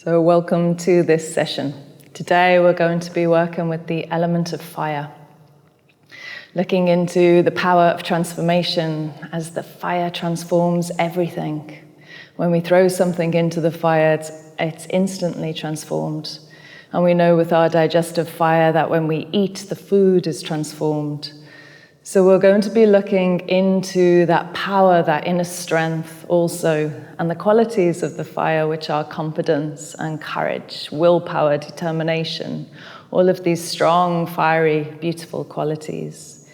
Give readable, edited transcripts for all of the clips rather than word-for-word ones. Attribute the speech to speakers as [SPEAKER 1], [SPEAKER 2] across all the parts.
[SPEAKER 1] So welcome to this session. Today we're going to be working with the element of fire, looking into the power of transformation as the fire transforms everything. When we throw something into the fire, it's instantly transformed. And we know with our digestive fire that when we eat, the food is transformed. So we're going to be looking into that power, that inner strength also, and the qualities of the fire, which are confidence and courage, willpower, determination, all of these strong, fiery, beautiful qualities,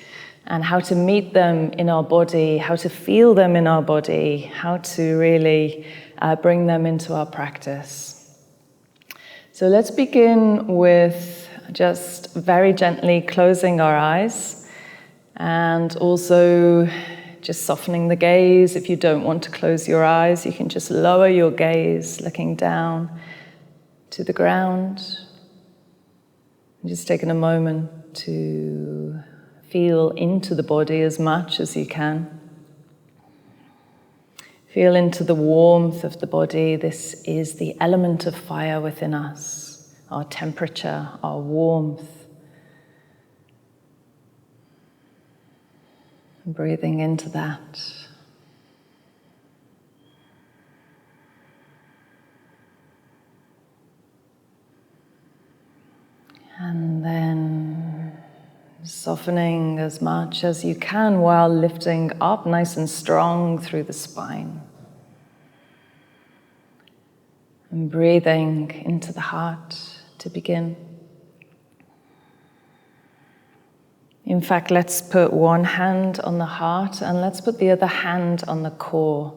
[SPEAKER 1] and how to meet them in our body, how to feel them in our body, how to really bring them into our practice. So let's begin with just very gently closing our eyes. And also just softening the gaze. If you don't want to close your eyes, you can just lower your gaze, looking down to the ground. And just taking a moment to feel into the body as much as you can. Feel into the warmth of the body. This is the element of fire within us, our temperature, our warmth. Breathing into that. And then softening as much as you can while lifting up nice and strong through the spine. And breathing into the heart to begin. In fact, let's put one hand on the heart and let's put the other hand on the core,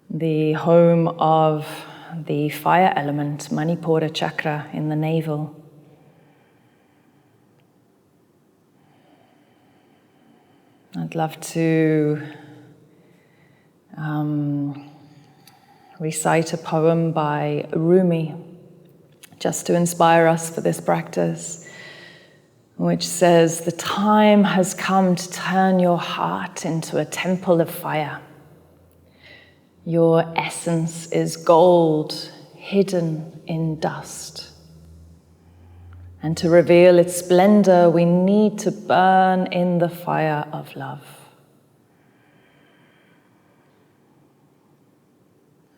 [SPEAKER 1] the home of the fire element, Manipura chakra in the navel. I'd love to recite a poem by Rumi, just to inspire us for this practice, which says, "The time has come to turn your heart into a temple of fire. Your essence is gold hidden in dust. And to reveal its splendor, we need to burn in the fire of love."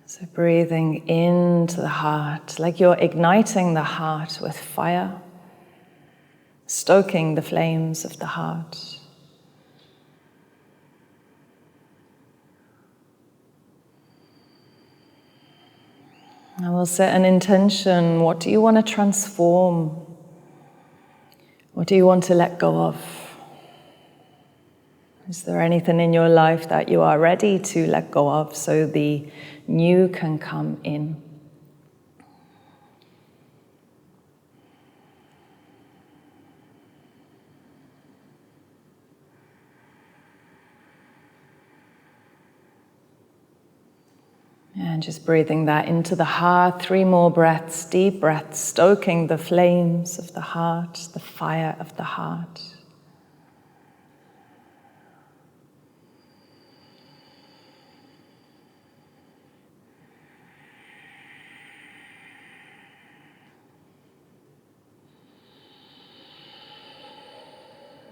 [SPEAKER 1] So breathing into the heart, like you're igniting the heart with fire, stoking the flames of the heart. And we'll set an intention. What do you want to transform? What do you want to let go of? Is there anything in your life that you are ready to let go of so the new can come in? And just breathing that into the heart. 3 more breaths, deep breaths, stoking the flames of the heart, the fire of the heart.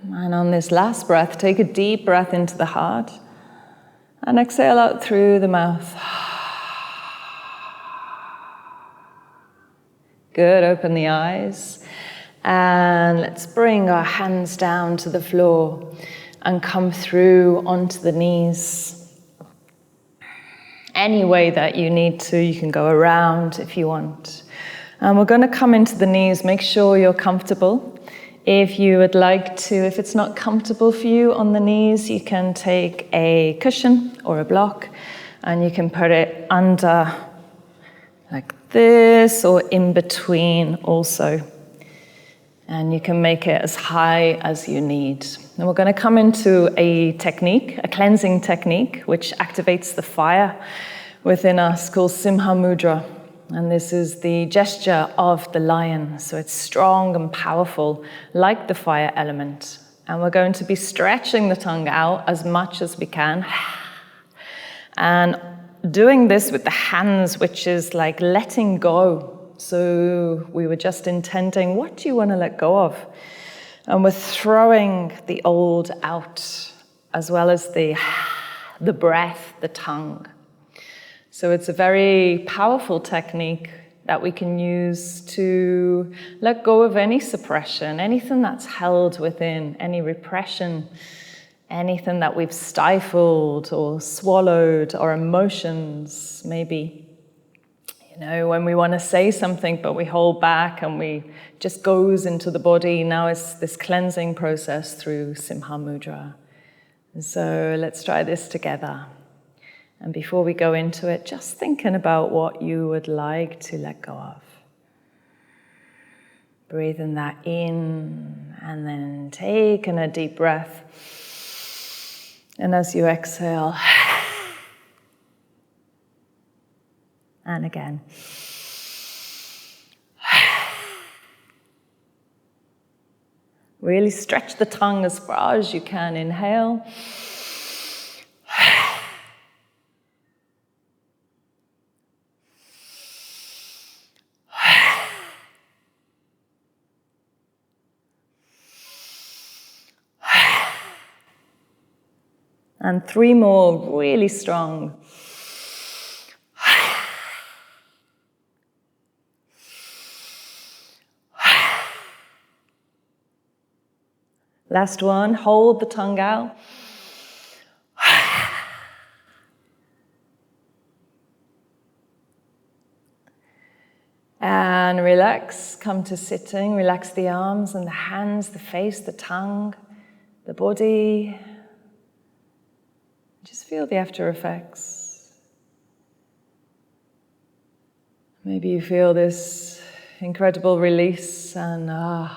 [SPEAKER 1] And on this last breath, take a deep breath into the heart and exhale out through the mouth. Good, open the eyes. And let's bring our hands down to the floor and come through onto the knees. Any way that you need to, you can go around if you want. And we're going to come into the knees. Make sure you're comfortable. If you would like to, if it's not comfortable for you on the knees, you can take a cushion or a block and you can put it under like this or in between also. And you can make it as high as you need. And we're going to come into a technique, a cleansing technique, which activates the fire within us called Simha Mudra. And this is the gesture of the lion. So it's strong and powerful, like the fire element. And we're going to be stretching the tongue out as much as we can. And doing this with the hands, which is like letting go. So we were just intending, what do you want to let go of? And we're throwing the old out, as well as the breath, the tongue. So it's a very powerful technique that we can use to let go of any suppression, anything that's held within, any repression, anything that we've stifled or swallowed, or emotions, maybe. You know, when we want to say something, but we hold back and we just goes into the body. Now it's this cleansing process through Simha Mudra. So let's try this together. And before we go into it, just thinking about what you would like to let go of. Breathing that in and then taking a deep breath. And as you exhale, and again. Really stretch the tongue as far as you can. Inhale. And 3 more, really strong. Last one, hold the tongue out. And relax, come to sitting, relax the arms and the hands, the face, the tongue, the body. Just feel the after effects. Maybe you feel this incredible release and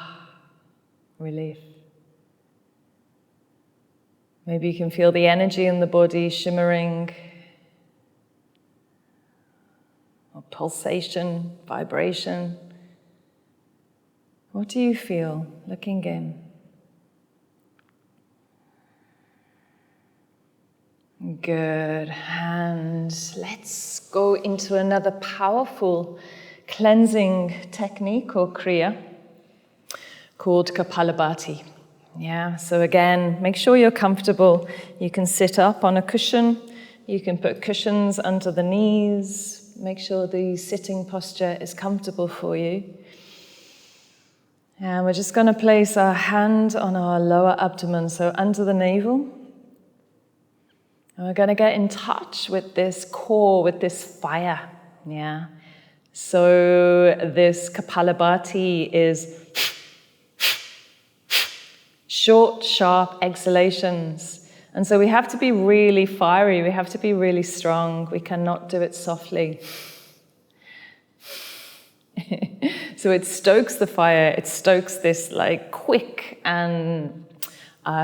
[SPEAKER 1] relief. Maybe you can feel the energy in the body shimmering, or pulsation, vibration. What do you feel looking in? Good. And let's go into another powerful cleansing technique or kriya called Kapalabhati. Yeah, so again, make sure you're comfortable. You can sit up on a cushion. You can put cushions under the knees. Make sure the sitting posture is comfortable for you. And we're just going to place our hand on our lower abdomen, so under the navel. And we're going to get in touch with this core, with this fire. Yeah. So this Kapalabhati is short, sharp exhalations. And so we have to be really fiery. We have to be really strong. We cannot do it softly. So it stokes the fire. It stokes this like quick and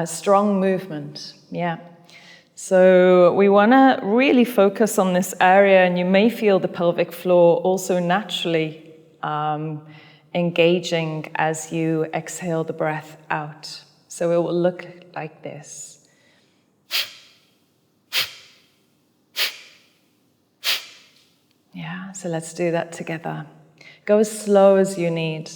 [SPEAKER 1] strong movement. Yeah. So we want to really focus on this area, and you may feel the pelvic floor also naturally engaging as you exhale the breath out. So it will look like this. Yeah, so let's do that together. Go as slow as you need.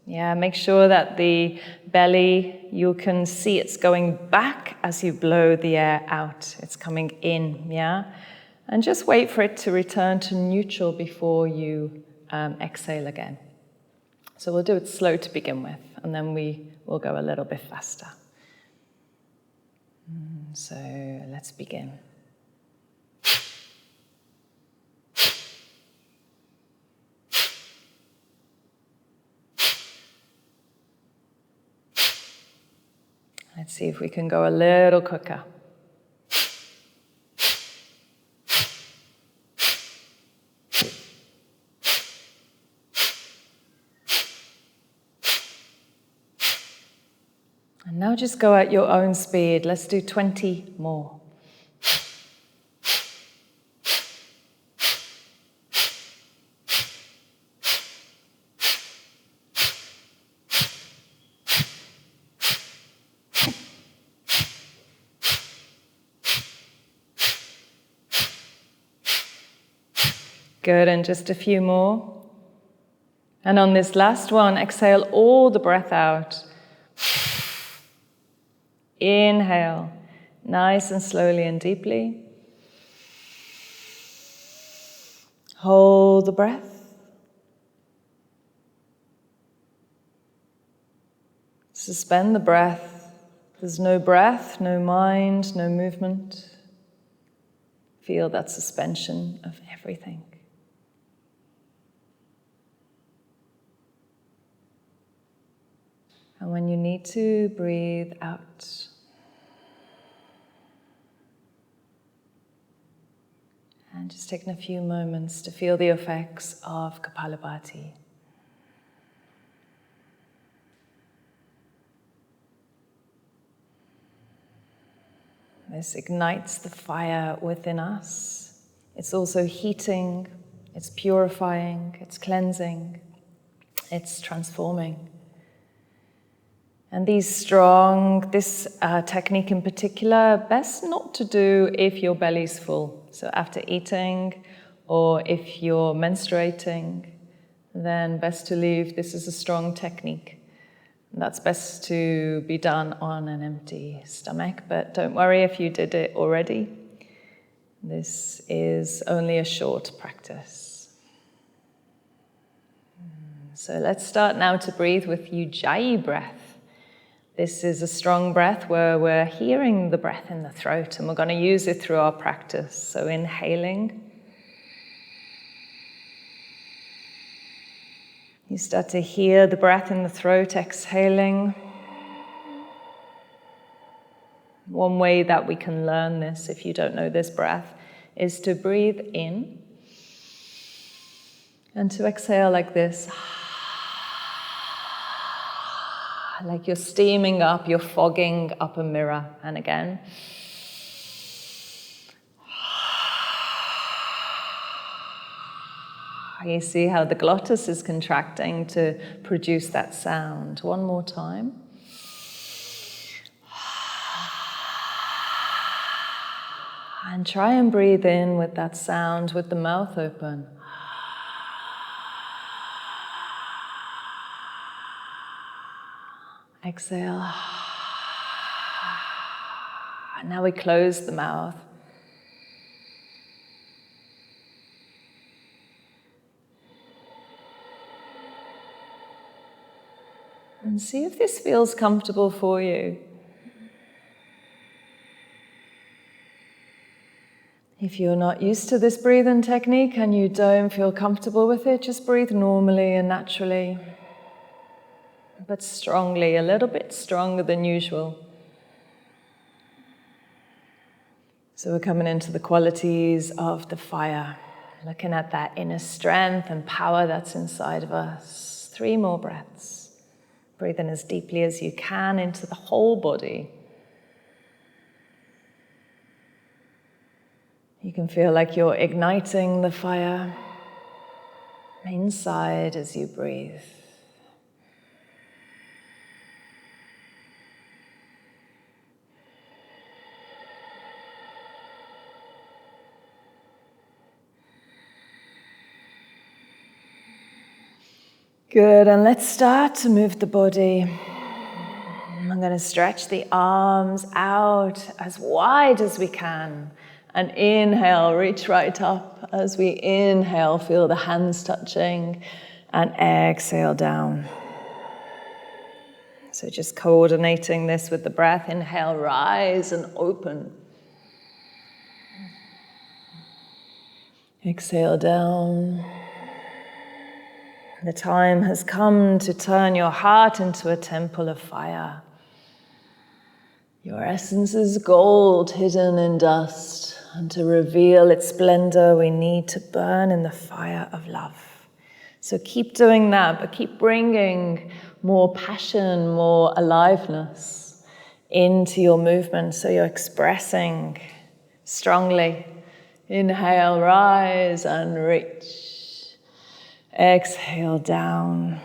[SPEAKER 1] Yeah, make sure that the belly, you can see it's going back as you blow the air out. It's coming in, yeah? And just wait for it to return to neutral before you exhale again. So we'll do it slow to begin with, and then we will go a little bit faster. So let's begin. Let's see if we can go a little quicker. And now just go at your own speed. Let's do 20 more. Good, and just a few more. And on this last one, exhale all the breath out. Inhale, nice and slowly and deeply. Hold the breath. Suspend the breath. There's no breath, no mind, no movement. Feel that suspension of everything. And when you need to, breathe out. And just taking a few moments to feel the effects of Kapalabhati. This ignites the fire within us. It's also heating, it's purifying, it's cleansing, it's transforming. And this technique in particular, best not to do if your belly's full. So after eating, or if you're menstruating, then best to leave. This is a strong technique. That's best to be done on an empty stomach, but don't worry if you did it already. This is only a short practice. So let's start now to breathe with Ujjayi breath. This is a strong breath where we're hearing the breath in the throat, and we're going to use it through our practice. So inhaling. You start to hear the breath in the throat, exhaling. One way that we can learn this, if you don't know this breath, is to breathe in and to exhale like this. Like you're steaming up, you're fogging up a mirror. And again. You see how the glottis is contracting to produce that sound. One more time. And try and breathe in with that sound with the mouth open. Exhale. And now we close the mouth. And see if this feels comfortable for you. If you're not used to this breathing technique and you don't feel comfortable with it, just breathe normally and naturally, but strongly, a little bit stronger than usual. So we're coming into the qualities of the fire, looking at that inner strength and power that's inside of us. 3 more breaths. Breathe in as deeply as you can into the whole body. You can feel like you're igniting the fire inside as you breathe. Good, and let's start to move the body. I'm going to stretch the arms out as wide as we can. And inhale, reach right up. As we inhale, feel the hands touching. And exhale down. So just coordinating this with the breath. Inhale, rise and open. Exhale down. The time has come to turn your heart into a temple of fire. Your essence is gold hidden in dust, and to reveal its splendor, we need to burn in the fire of love. So keep doing that, but keep bringing more passion, more aliveness into your movement, so you're expressing strongly. Inhale, rise and reach. Exhale down.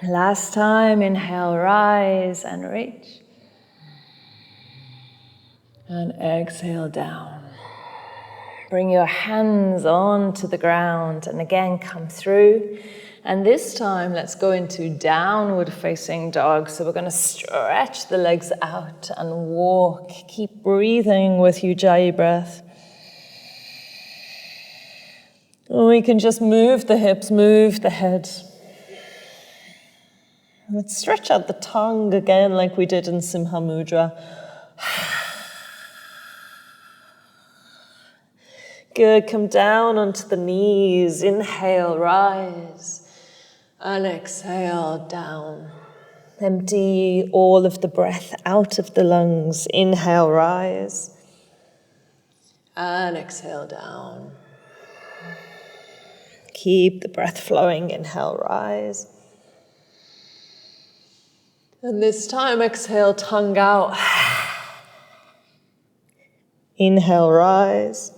[SPEAKER 1] Last time, inhale, rise and reach. And exhale down. Bring your hands onto the ground and again come through. And this time, let's go into downward facing dog. So we're going to stretch the legs out and walk. Keep breathing with Ujjayi breath. We can just move the hips, move the head. Let's stretch out the tongue again like we did in Simha Mudra. Good, come down onto the knees. Inhale, rise. And exhale, down. Empty all of the breath out of the lungs. Inhale, rise. And exhale, down. Keep the breath flowing. Inhale, rise. And this time, exhale, tongue out. Inhale, rise.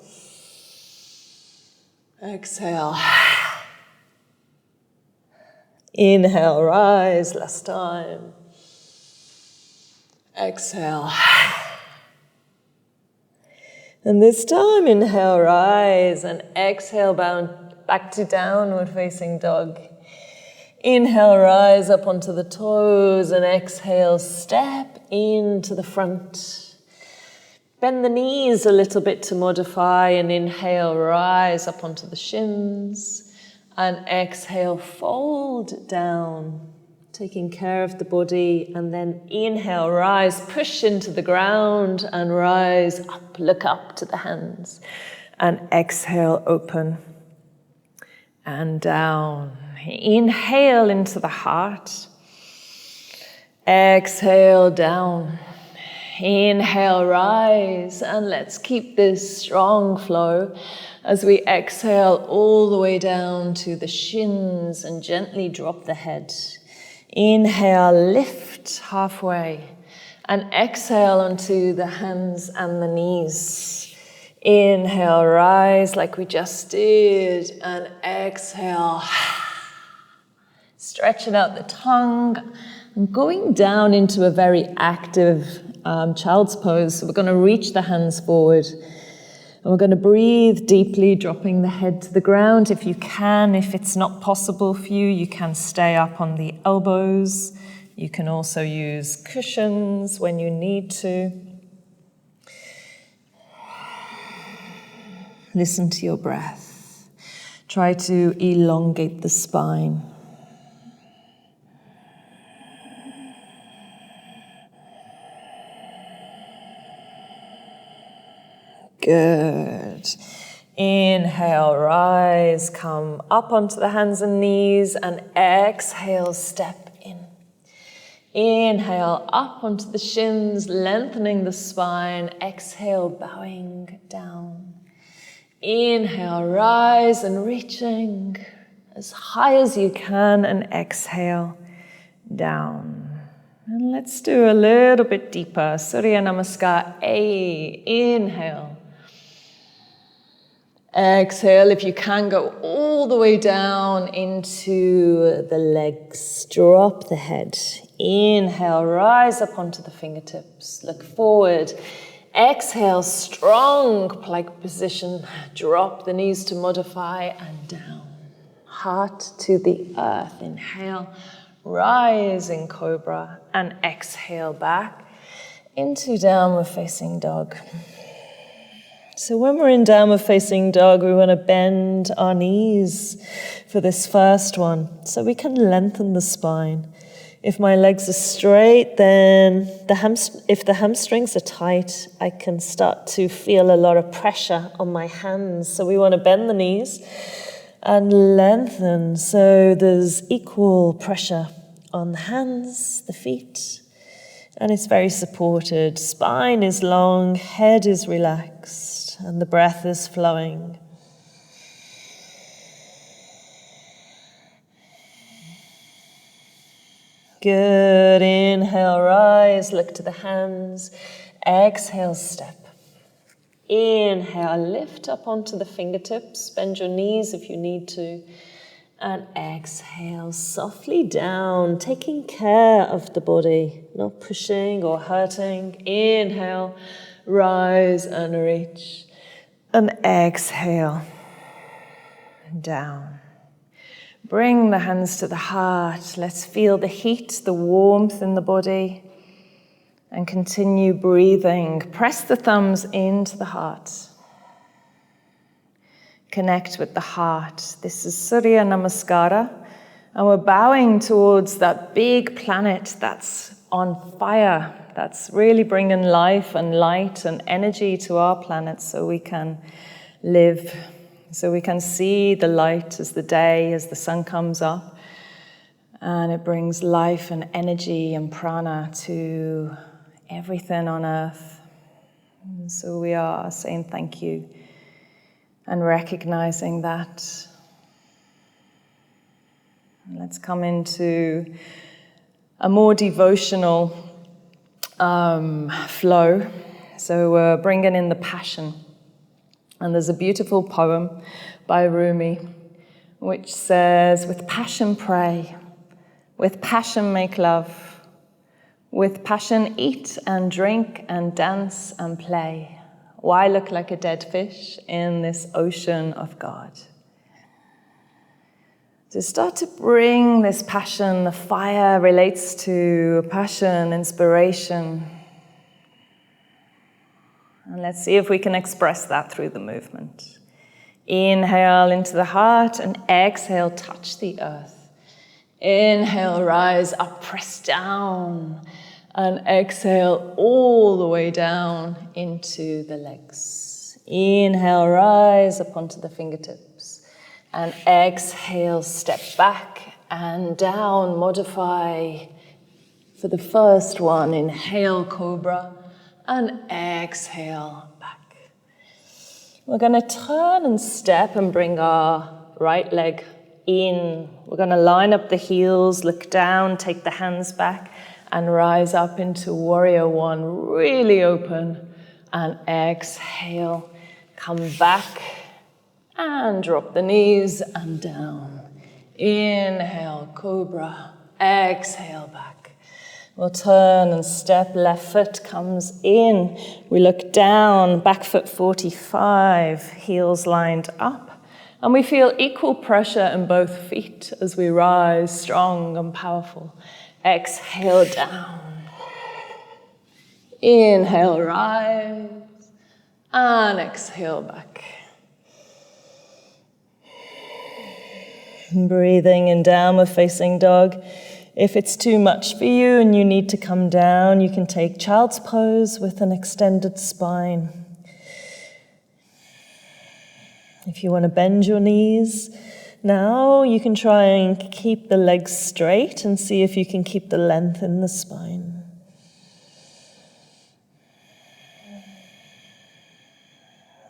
[SPEAKER 1] Exhale. Inhale, rise. Last time. Exhale. And this time, inhale, rise. And exhale, back to downward facing dog. Inhale, rise up onto the toes. And exhale, step into the front. Bend the knees a little bit to modify, and inhale, rise up onto the shins, and exhale, fold down, taking care of the body, and then inhale, rise, push into the ground, and rise up, look up to the hands, and exhale, open, and down. Inhale into the heart, exhale, down. Inhale, rise, and let's keep this strong flow as we exhale all the way down to the shins and gently drop the head. Inhale, lift halfway, and exhale onto the hands and the knees. Inhale, rise like we just did, and exhale. Stretching out the tongue and going down into a very active child's pose. So we're going to reach the hands forward and we're going to breathe deeply, dropping the head to the ground if you can. If it's not possible for you, you can stay up on the elbows. You can also use cushions when you need to. Listen to your breath. Try to elongate the spine. Good. Inhale, rise, come up onto the hands and knees, and exhale, step in. Inhale, up onto the shins, lengthening the spine. Exhale, bowing down. Inhale, rise and reaching as high as you can, and exhale, down. And let's do a little bit deeper. Surya Namaskar A. Inhale. Exhale, if you can, go all the way down into the legs. Drop the head. Inhale, rise up onto the fingertips. Look forward. Exhale, strong plank position. Drop the knees to modify and down. Heart to the earth. Inhale, rise in cobra, and exhale back into downward facing dog. So when we're in downward facing dog, we want to bend our knees for this first one so we can lengthen the spine. If my legs are straight, then if the hamstrings are tight, I can start to feel a lot of pressure on my hands. So we want to bend the knees and lengthen so there's equal pressure on the hands, the feet, and it's very supported. Spine is long, head is relaxed, and the breath is flowing. Good. Inhale, rise, look to the hands. Exhale, step. Inhale, lift up onto the fingertips. Bend your knees if you need to. And exhale, softly down, taking care of the body, not pushing or hurting. Inhale, rise and reach. And exhale, down. Bring the hands to the heart. Let's feel the heat, the warmth in the body. And continue breathing. Press the thumbs into the heart. Connect with the heart. This is Surya Namaskara. And we're bowing towards that big planet that's on fire, that's really bringing life and light and energy to our planet so we can live, so we can see the light as the day, as the sun comes up. And it brings life and energy and prana to everything on earth. And so we are saying thank you and recognizing that. Let's come into a more devotional flow. So we're bringing in the passion. And there's a beautiful poem by Rumi which says, with passion pray, with passion make love, with passion eat and drink and dance and play. Why look like a dead fish in this ocean of God? To start to bring this passion, the fire relates to passion, inspiration. And let's see if we can express that through the movement. Inhale into the heart and exhale, touch the earth. Inhale, rise up, press down. And exhale all the way down into the legs. Inhale, rise up onto the fingertips. And exhale, step back and down, modify. For the first one, inhale, cobra, and exhale, back. We're going to turn and step and bring our right leg in. We're going to line up the heels, look down, take the hands back, and rise up into warrior one, really open, and exhale, come back, and drop the knees and down. Inhale, cobra, exhale, back. We'll turn and step, left foot comes in. We look down, back foot 45, heels lined up. And we feel equal pressure in both feet as we rise, strong and powerful. Exhale down. Inhale, rise. And exhale back. Breathing in downward facing dog. If it's too much for you and you need to come down, you can take child's pose with an extended spine. If you want to bend your knees, now you can try and keep the legs straight and see if you can keep the length in the spine.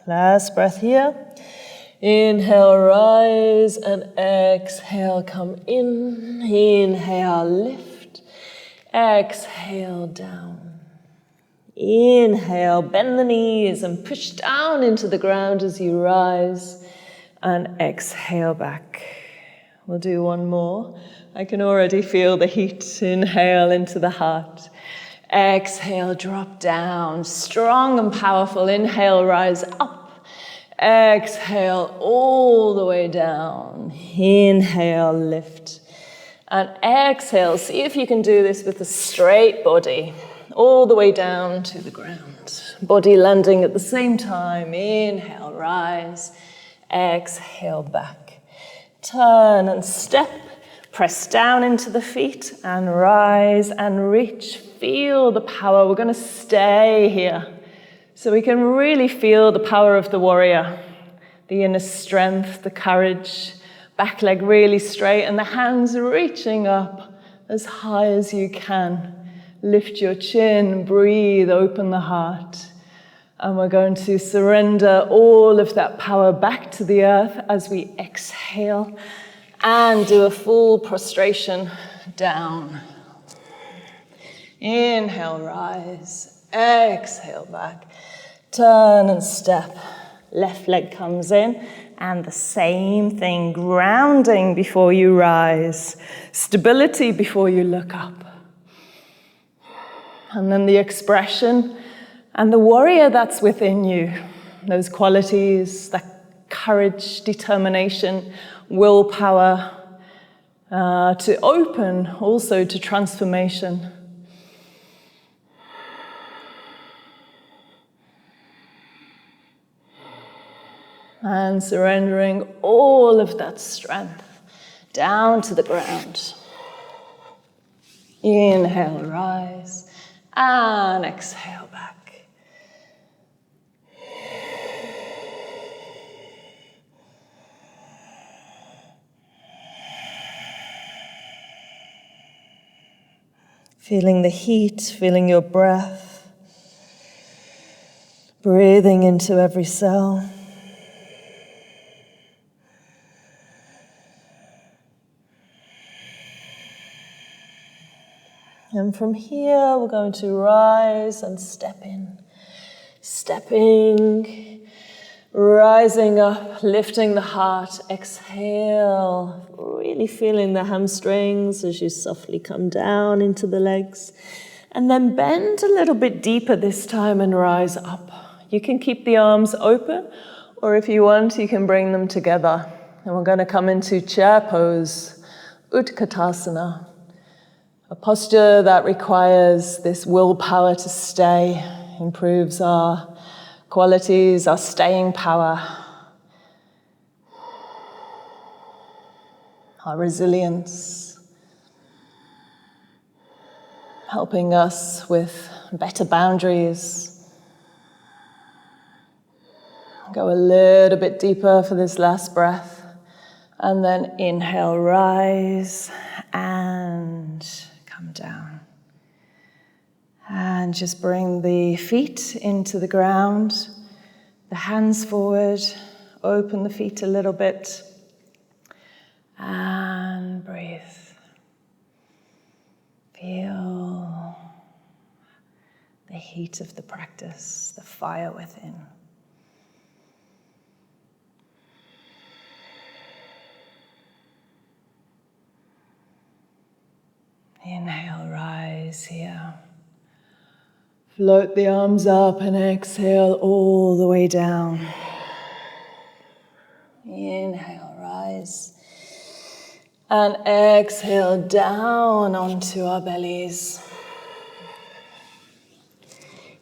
[SPEAKER 1] Last breath here. Inhale, rise, and exhale, come in. Inhale, lift. Exhale, down. Inhale, bend the knees and push down into the ground as you rise. And exhale back. We'll do one more. I can already feel the heat. Inhale into the heart. Exhale, drop down. Strong and powerful. Inhale, rise up. Exhale, all the way down. Inhale, lift. And exhale. See if you can do this with a straight body. All the way down to the ground. Body landing at the same time. Inhale, rise. Exhale back. Turn and step. Press down into the feet and rise and reach. Feel the power. We're going to stay here so we can really feel the power of the warrior, the inner strength, the courage. Back leg really straight and the hands reaching up as high as you can. Lift your chin, breathe, open the heart. And we're going to surrender all of that power back to the earth as we exhale and do a full prostration down. Inhale, rise. Exhale, back. Turn and step. Left leg comes in. And the same thing, grounding before you rise. Stability before you look up. And then the expression and the warrior that's within you. those qualities, that courage, determination, willpower, to open also to transformation. And surrendering all of that strength down to the ground. Inhale, rise, and exhale back. Feeling the heat, feeling your breath, breathing into every cell. And from here, we're going to rise and step in. Stepping, rising up, lifting the heart. Exhale, really feeling the hamstrings as you softly come down into the legs. And then bend a little bit deeper this time and rise up. You can keep the arms open, or if you want, you can bring them together. And we're going to come into chair pose, Utkatasana. A posture that requires this willpower to stay, improves our qualities, our staying power, our resilience, helping us with better boundaries. Go a little bit deeper for this last breath, and then inhale, rise, and come down. And just bring the feet into the ground, the hands forward, open the feet a little bit, and breathe. Feel the heat of the practice, the fire within. Inhale, rise here. Float the arms up and exhale all the way down. Inhale, rise. And exhale down onto our bellies.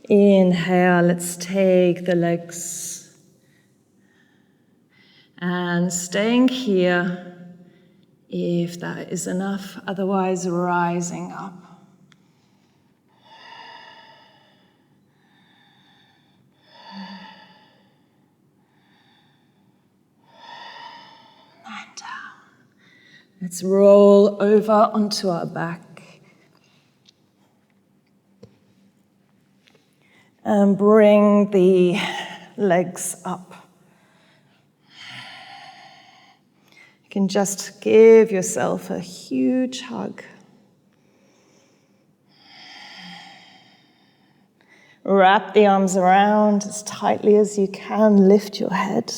[SPEAKER 1] Inhale, let's take the legs. And staying here, if that is enough, otherwise rising up. And down. Let's roll over onto our back. And bring the legs up. You can just give yourself a huge hug. Wrap the arms around as tightly as you can. Lift your head.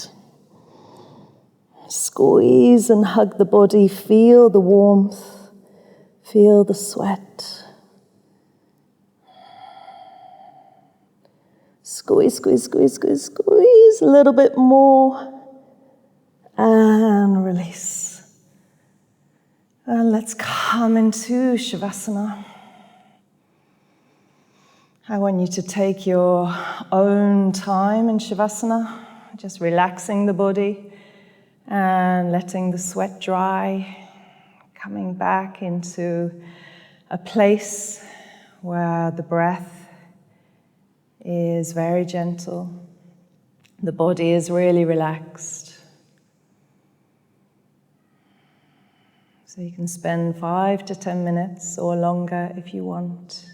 [SPEAKER 1] Squeeze and hug the body. Feel the warmth. Feel the sweat. Squeeze, squeeze, squeeze, squeeze, squeeze. A little bit more. And release. And let's come into Shavasana. I want you to take your own time in Shavasana, just relaxing the body and letting the sweat dry, coming back into a place where the breath is very gentle, the body is really relaxed. So you can spend 5 to 10 minutes or longer if you want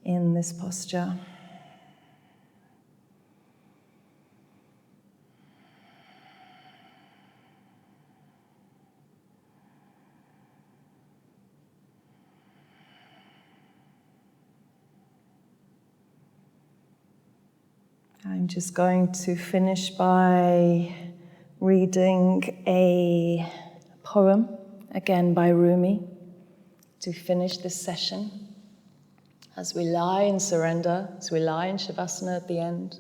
[SPEAKER 1] in this posture. I'm just going to finish by reading a poem, again by Rumi, to finish this session. As we lie in surrender, as we lie in Shavasana at the end.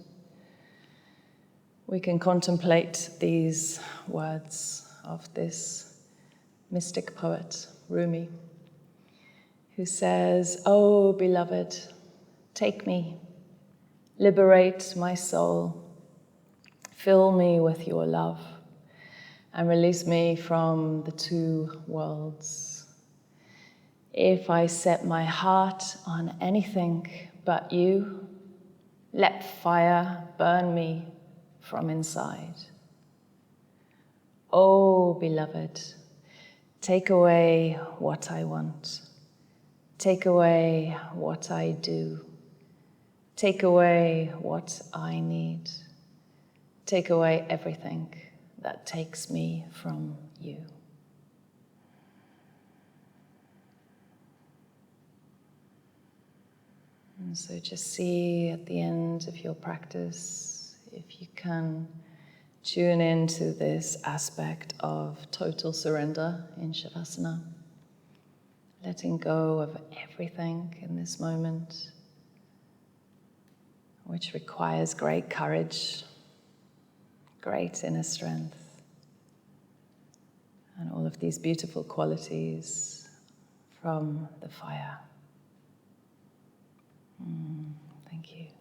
[SPEAKER 1] we can contemplate these words of this mystic poet, Rumi, who says, "Oh, beloved, take me, liberate my soul, fill me with your love, and release me from the two worlds. If I set my heart on anything but you, let fire burn me from inside. Oh, beloved, take away what I want. Take away what I do. Take away what I need. Take away everything that takes me from you." And so just see at the end of your practice if you can tune into this aspect of total surrender in Shavasana, letting go of everything in this moment, which requires great courage, great inner strength, and all of these beautiful qualities from the fire. Thank you.